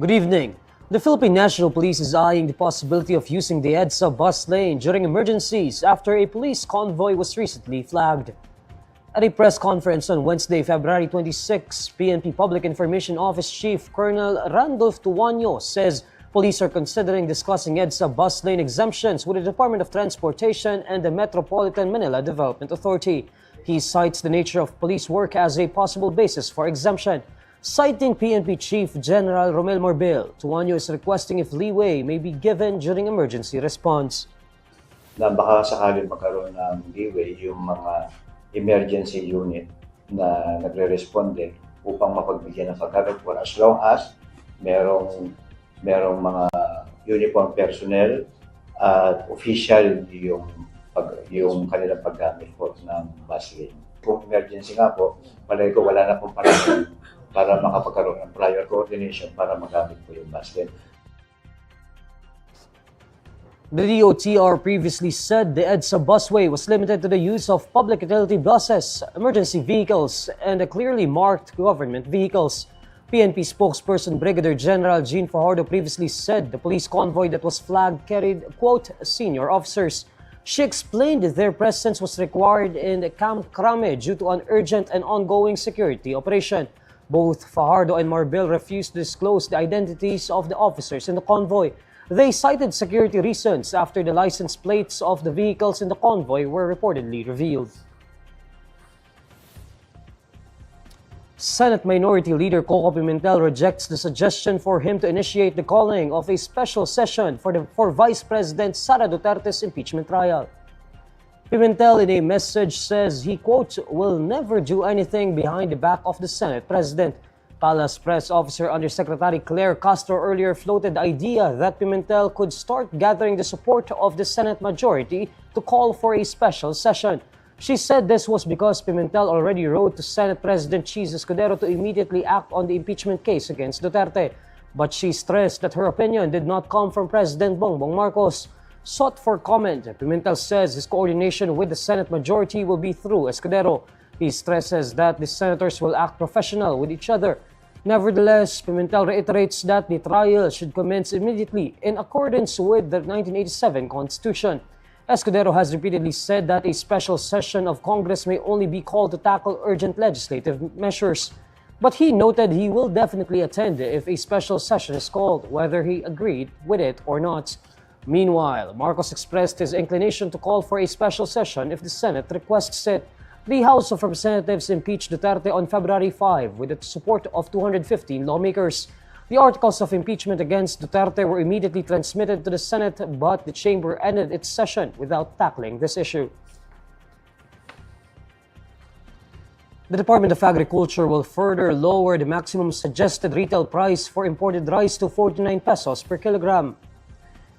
Good evening. The Philippine National Police is eyeing the possibility of using the Edsa bus lane during emergencies after a police convoy was recently flagged. At a press conference on Wednesday, February 26, PNP Public Information Office Chief Colonel Randolph Tuanyo says police are considering discussing Edsa bus lane exemptions with the Department of Transportation and the Metropolitan Manila Development Authority. He cites the nature of police work as a possible basis for exemption. Citing PNP Chief General Romel Morbil, Tuanyo is requesting if leeway may be given during emergency response. Na baka sakaling magkaroon ng leeway yung mga emergency unit na nagre-responde upang mapagbigyan ng paggamit for as long as merong mga uniform personnel at official yung kanilang paggamit po ng bus lane. Kung emergency nga po, palagi ko wala na pong parang para makapagkaroon ng prior coordination para magamit po yung bus lane. The DOTr previously said the Edsa busway was limited to the use of public utility buses, emergency vehicles, and clearly marked government vehicles. PNP spokesperson Brigadier General Jean Fajardo previously said the police convoy that was flagged carried, quote, senior officers. She explained their presence was required in Camp Crame due to an urgent and ongoing security operation. Both Fajardo and Morbil refused to disclose the identities of the officers in the convoy. They cited security reasons after the license plates of the vehicles in the convoy were reportedly revealed. Senate Minority Leader Coco Pimentel rejects the suggestion for him to initiate the calling of a special session for Vice President Sara Duterte's impeachment trial. Pimentel in a message says he, quote, will never do anything behind the back of the Senate President. Palace Press Officer Undersecretary Claire Castro earlier floated the idea that Pimentel could start gathering the support of the Senate majority to call for a special session. She said this was because Pimentel already wrote to Senate President Cheese Escudero to immediately act on the impeachment case against Duterte. But she stressed that her opinion did not come from President Bongbong Marcos. Sought for comment, Pimentel says his coordination with the Senate majority will be through Escudero. He stresses that the senators will act professional with each other. Nevertheless, Pimentel reiterates that the trial should commence immediately in accordance with the 1987 Constitution. Escudero has repeatedly said that a special session of Congress may only be called to tackle urgent legislative measures. But he noted he will definitely attend if a special session is called, whether he agreed with it or not. Meanwhile, Marcos expressed his inclination to call for a special session if the Senate requests it. The House of Representatives impeached Duterte on February 5 with the support of 215 lawmakers. The articles of impeachment against Duterte were immediately transmitted to the Senate, but the chamber ended its session without tackling this issue. The Department of Agriculture will further lower the maximum suggested retail price for imported rice to 49 pesos per kilogram.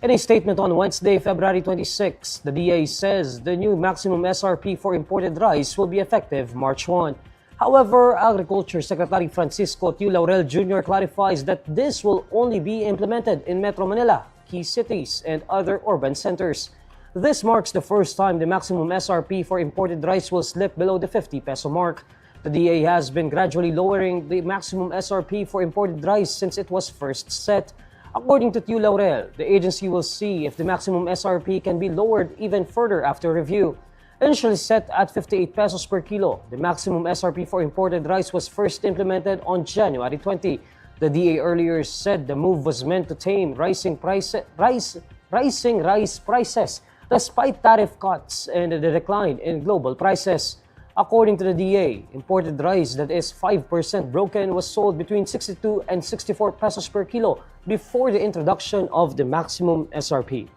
In a statement on Wednesday, February 26, the DA says the new maximum SRP for imported rice will be effective March 1. However, Agriculture Secretary Francisco Tiu Laurel Jr. clarifies that this will only be implemented in Metro Manila, key cities, and other urban centers. This marks the first time the maximum SRP for imported rice will slip below the 50 peso mark. The DA has been gradually lowering the maximum SRP for imported rice since it was first set. According to Tiu Laurel, the agency will see if the maximum SRP can be lowered even further after review. Initially set at 58 pesos per kilo, the maximum SRP for imported rice was first implemented on January 20. The DA earlier said the move was meant to tame rising rice prices despite tariff cuts and the decline in global prices. According to the DA, imported rice that is 5% broken was sold between 62 and 64 pesos per kilo before the introduction of the maximum SRP.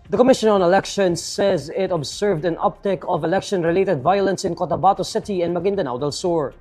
The Commission on Elections says it observed an uptick of election-related violence in Cotabato City and Maguindanao del Sur.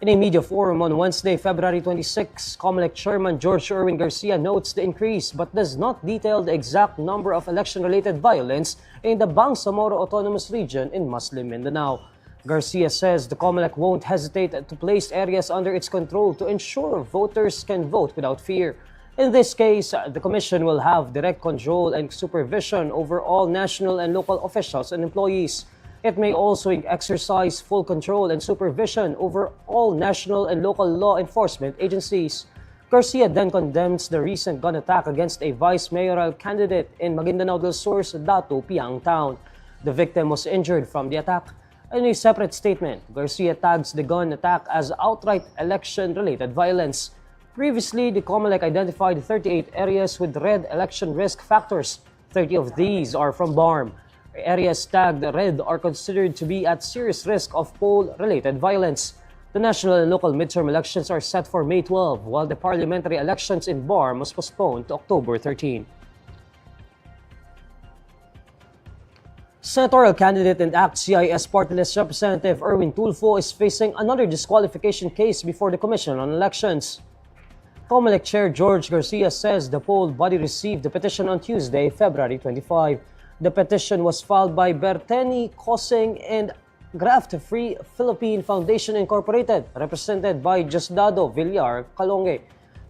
In a media forum on Wednesday, February 26, Comelec Chairman George Erwin Garcia notes the increase but does not detail the exact number of election-related violence in the Bangsamoro Autonomous Region in Muslim Mindanao. Garcia says the Comelec won't hesitate to place areas under its control to ensure voters can vote without fear. In this case, the Commission will have direct control and supervision over all national and local officials and employees. It may also exercise full control and supervision over all national and local law enforcement agencies. Garcia then condemns the recent gun attack against a vice mayoral candidate in Maguindanao del Sur's Datu Piang town. The victim was injured from the attack. In a separate statement, Garcia tags the gun attack as outright election-related violence. Previously, the Comelec identified 38 areas with red election risk factors. 30 of these are from BARM. Areas tagged red are considered to be at serious risk of poll-related violence. The national and local midterm elections are set for May 12, while the parliamentary elections in BARM was postponed to October 13. Senatorial candidate and ACT-CIS party list representative Erwin Tulfo is facing another disqualification case before the Commission on Elections. Comelec Chair George Garcia says the poll body received the petition on Tuesday, February 25. The petition was filed by Berteni Kosing and Graft Free Philippine Foundation Incorporated, represented by Diosdado Villar Calonge.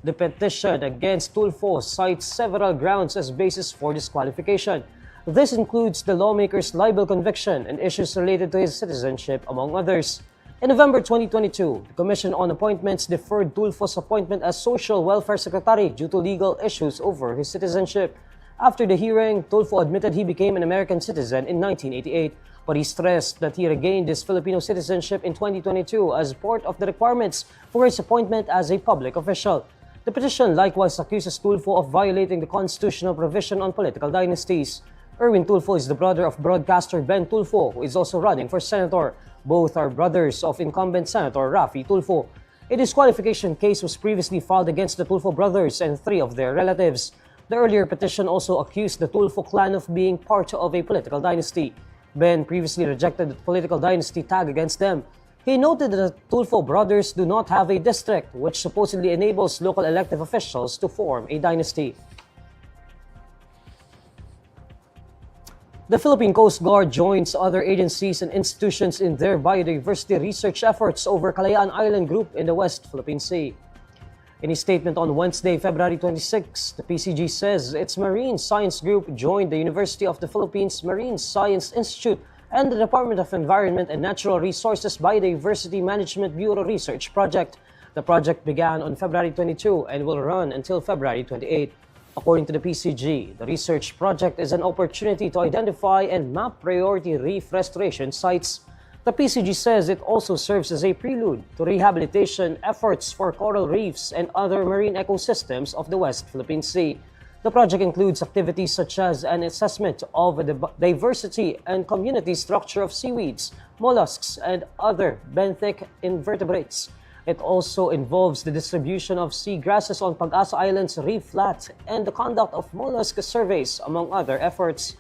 The petition against Tulfo cites several grounds as basis for disqualification. This includes the lawmaker's libel conviction and issues related to his citizenship, among others. In November 2022, the Commission on Appointments deferred Tulfo's appointment as Social Welfare Secretary due to legal issues over his citizenship. After the hearing, Tulfo admitted he became an American citizen in 1988, but he stressed that he regained his Filipino citizenship in 2022 as part of the requirements for his appointment as a public official. The petition likewise accuses Tulfo of violating the constitutional provision on political dynasties. Erwin Tulfo is the brother of broadcaster Ben Tulfo, who is also running for senator. Both are brothers of incumbent Senator Raffy Tulfo. A disqualification case was previously filed against the Tulfo brothers and 3 of their relatives. The earlier petition also accused the Tulfo clan of being part of a political dynasty. Ben previously rejected the political dynasty tag against them. He noted that the Tulfo brothers do not have a district, which supposedly enables local elected officials to form a dynasty. The Philippine Coast Guard joins other agencies and institutions in their biodiversity research efforts over Kalayaan Island Group in the West Philippine Sea. In a statement on Wednesday, February 26, the PCG says its Marine Science Group joined the University of the Philippines Marine Science Institute and the Department of Environment and Natural Resources Biodiversity Management Bureau Research Project. The project began on February 22 and will run until February 28. According to the PCG, the research project is an opportunity to identify and map priority reef restoration sites. The PCG says it also serves as a prelude to rehabilitation efforts for coral reefs and other marine ecosystems of the West Philippine Sea. The project includes activities such as an assessment of the diversity and community structure of seaweeds, mollusks, and other benthic invertebrates. It also involves the distribution of sea grasses on Pag-asa Island's reef flat and the conduct of mollusk surveys, among other efforts.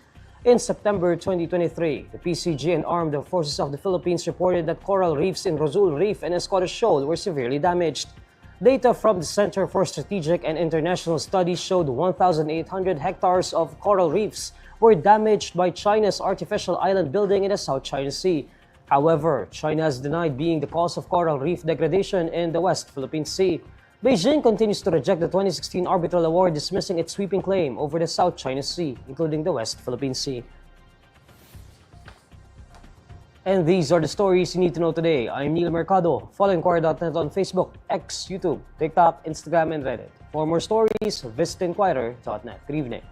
In September 2023, the PCG and Armed Forces of the Philippines reported that coral reefs in Rosul Reef and Escudero Shoal were severely damaged. Data from the Center for Strategic and International Studies showed 1,800 hectares of coral reefs were damaged by China's artificial island building in the South China Sea. However, China has denied being the cause of coral reef degradation in the West Philippine Sea. Beijing continues to reject the 2016 arbitral award, dismissing its sweeping claim over the South China Sea, including the West Philippine Sea. And these are the stories you need to know today. I'm Neil Mercado. Follow INQUIRER.net on Facebook, X, YouTube, TikTok, Instagram, and Reddit. For more stories, visit INQUIRER.net. Good evening.